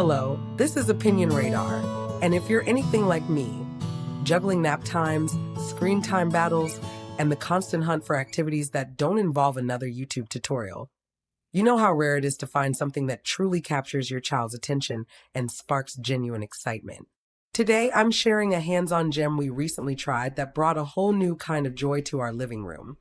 Hello, this is Opinion Radar, and if you're anything like me, juggling nap times, screen time battles, and the constant hunt for activities that don't involve another YouTube tutorial, you know how rare it is to find something that truly captures your child's attention and sparks genuine excitement. Today, I'm sharing a hands-on gem we recently tried that brought a whole new kind of joy to our living room,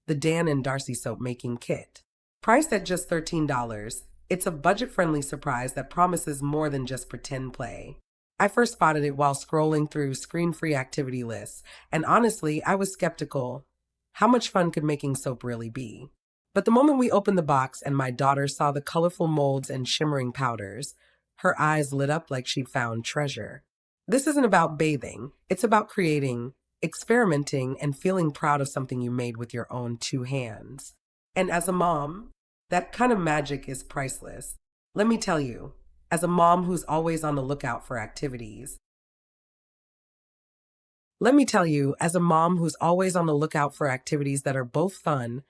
the Dan&Darci Soap Making Kit. Priced at just $13, it's a budget-friendly surprise that promises more than just pretend play. I first spotted it while scrolling through screen-free activity lists, and honestly, I was skeptical. How much fun could making soap really be? But the moment we opened the box and my daughter saw the colorful molds and shimmering powders, her eyes lit up like she'd found treasure. This isn't about bathing, it's about creating, experimenting, and feeling proud of something you made with your own two hands. And as a mom, that kind of magic is priceless. Let me tell you, as a mom who's always on the lookout for activities that are both fun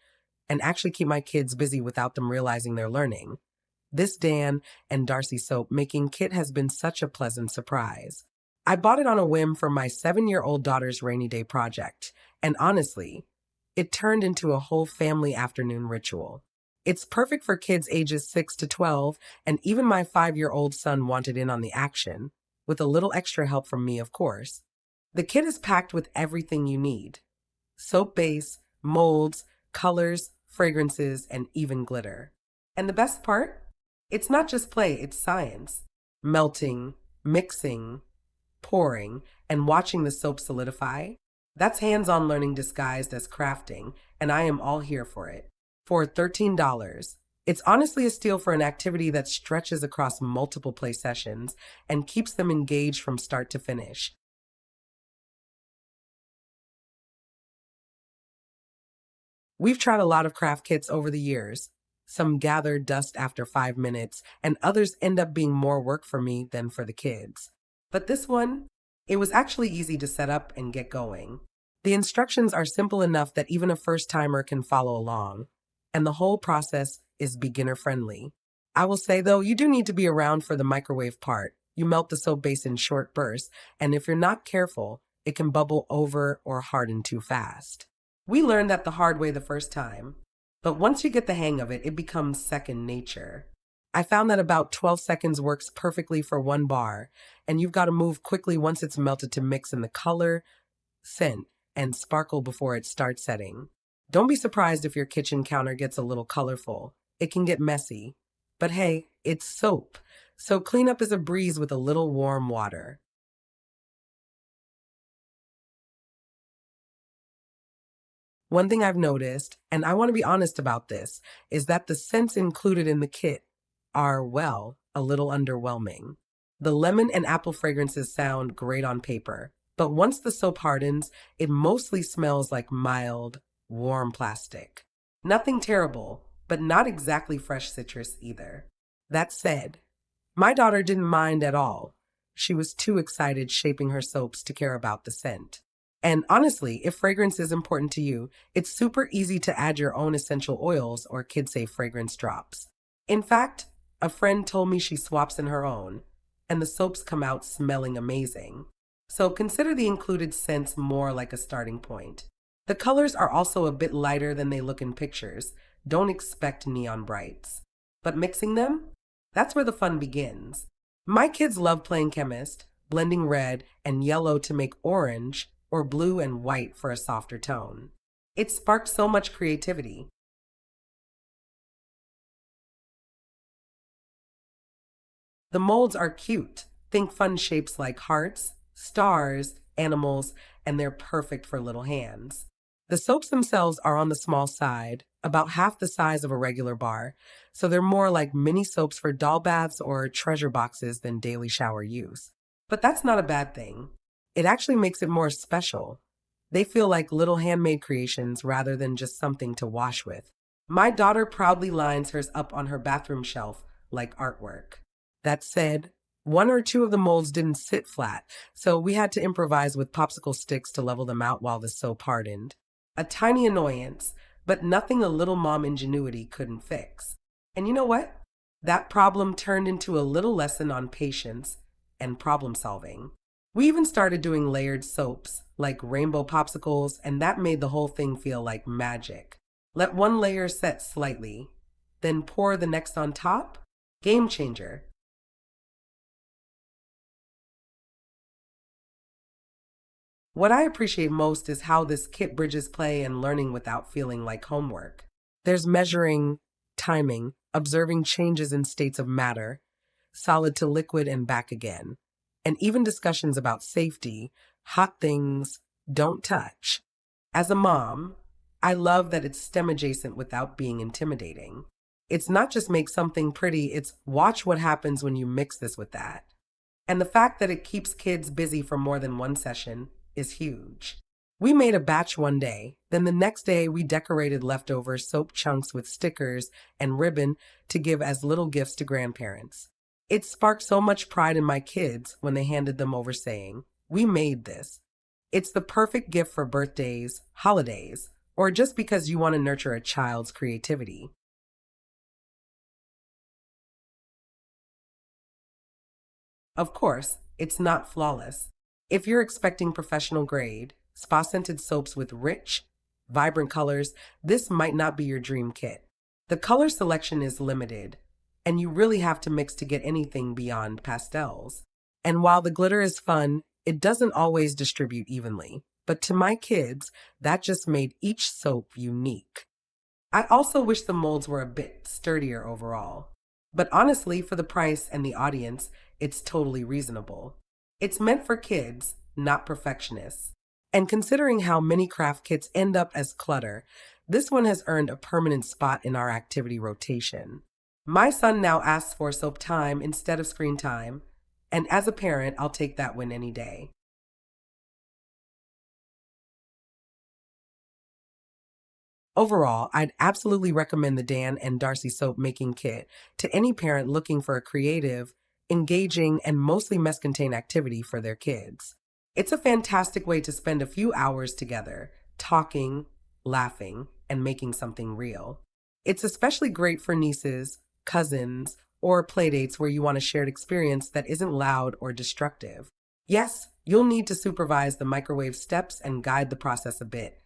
and actually keep my kids busy without them realizing they're learning, this Dan and Darcy Soap Making Kit has been such a pleasant surprise. I bought it on a whim for my 7-year-old daughter's rainy day project, and honestly, it turned into a whole family afternoon ritual. It's perfect for kids ages 6 to 12, and even my 5-year-old son wanted in on the action, with a little extra help from me, of course. The kit is packed with everything you need: soap base, molds, colors, fragrances, and even glitter. And the best part? It's not just play, it's science. Melting, mixing, pouring, and watching the soap solidify. That's hands-on learning disguised as crafting, and I am all here for it. For $13, it's honestly a steal for an activity that stretches across multiple play sessions and keeps them engaged from start to finish. We've tried a lot of craft kits over the years. Some gather dust after 5 minutes, and others end up being more work for me than for the kids. But this one, it was actually easy to set up and get going. The instructions are simple enough that even a first-timer can follow along, and the whole process is beginner-friendly. I will say, though, you do need to be around for the microwave part. You melt the soap base in short bursts, and if you're not careful, it can bubble over or harden too fast. We learned that the hard way the first time, but once you get the hang of it, it becomes second nature. I found that about 12 seconds works perfectly for one bar, and you've got to move quickly once it's melted to mix in the color, scent, and sparkle before it starts setting. Don't be surprised if your kitchen counter gets a little colorful. It can get messy. But hey, it's soap, so cleanup is a breeze with a little warm water. One thing I've noticed, and I want to be honest about this, is that the scents included in the kit are, well, a little underwhelming. The lemon and apple fragrances sound great on paper, but once the soap hardens, it mostly smells like mild, warm plastic. Nothing terrible, but not exactly fresh citrus either. That said, my daughter didn't mind at all. She was too excited shaping her soaps to care about the scent. And honestly, if fragrance is important to you, it's super easy to add your own essential oils or kid-safe fragrance drops. In fact, a friend told me she swaps in her own, and the soaps come out smelling amazing. So consider the included scents more like a starting point. The colors are also a bit lighter than they look in pictures. Don't expect neon brights. But mixing them? That's where the fun begins. My kids love playing chemist, blending red and yellow to make orange, or blue and white for a softer tone. It sparked so much creativity. The molds are cute. Think fun shapes like hearts, stars, animals, and they're perfect for little hands. The soaps themselves are on the small side, about half the size of a regular bar, so they're more like mini soaps for doll baths or treasure boxes than daily shower use. But that's not a bad thing. It actually makes it more special. They feel like little handmade creations rather than just something to wash with. My daughter proudly lines hers up on her bathroom shelf like artwork. That said, one or two of the molds didn't sit flat, so we had to improvise with popsicle sticks to level them out while the soap hardened. A tiny annoyance, but nothing a little mom ingenuity couldn't fix. And you know what? That problem turned into a little lesson on patience and problem solving. We even started doing layered soaps, like rainbow popsicles, and that made the whole thing feel like magic. Let one layer set slightly, then pour the next on top. Game changer. What I appreciate most is how this kit bridges play and learning without feeling like homework. There's measuring, timing, observing changes in states of matter, solid to liquid and back again, and even discussions about safety, hot things, don't touch. As a mom, I love that it's STEM adjacent without being intimidating. It's not just make something pretty, it's watch what happens when you mix this with that. And the fact that it keeps kids busy for more than one session is huge. We made a batch one day, then the next day we decorated leftover soap chunks with stickers and ribbon to give as little gifts to grandparents. It sparked so much pride in my kids when they handed them over saying, "We made this." It's the perfect gift for birthdays, holidays, or just because you want to nurture a child's creativity. Of course, it's not flawless. If you're expecting professional grade, spa scented soaps with rich, vibrant colors, this might not be your dream kit. The color selection is limited, and you really have to mix to get anything beyond pastels. And while the glitter is fun, it doesn't always distribute evenly. But to my kids, that just made each soap unique. I also wish the molds were a bit sturdier overall. But honestly, for the price and the audience, it's totally reasonable. It's meant for kids, not perfectionists. And considering how many craft kits end up as clutter, this one has earned a permanent spot in our activity rotation. My son now asks for soap time instead of screen time, and as a parent, I'll take that win any day. Overall, I'd absolutely recommend the Dan&Darci Soap Making Kit to any parent looking for a creative, engaging, and mostly mess contained activity for their kids. It's a fantastic way to spend a few hours together, talking, laughing, and making something real. It's especially great for nieces, cousins, or playdates where you want a shared experience that isn't loud or destructive. Yes, you'll need to supervise the microwave steps and guide the process a bit,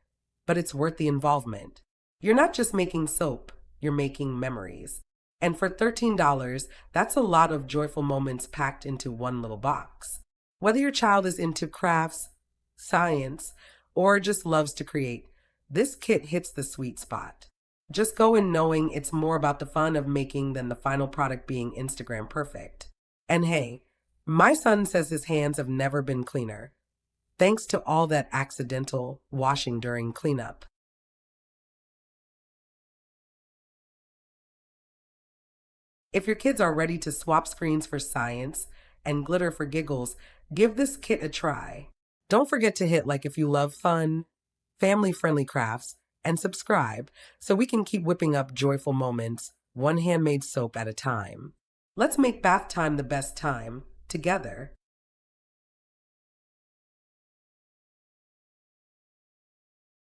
but it's worth the involvement. You're not just making soap, you're making memories. And for $13, that's a lot of joyful moments packed into one little box. Whether your child is into crafts, science, or just loves to create, this kit hits the sweet spot. Just go in knowing it's more about the fun of making than the final product being Instagram perfect. And hey, my son says his hands have never been cleaner, thanks to all that accidental washing during cleanup. If your kids are ready to swap screens for science and glitter for giggles, give this kit a try. Don't forget to hit like if you love fun, family friendly crafts, and subscribe so we can keep whipping up joyful moments, one handmade soap at a time. Let's make bath time the best time, together.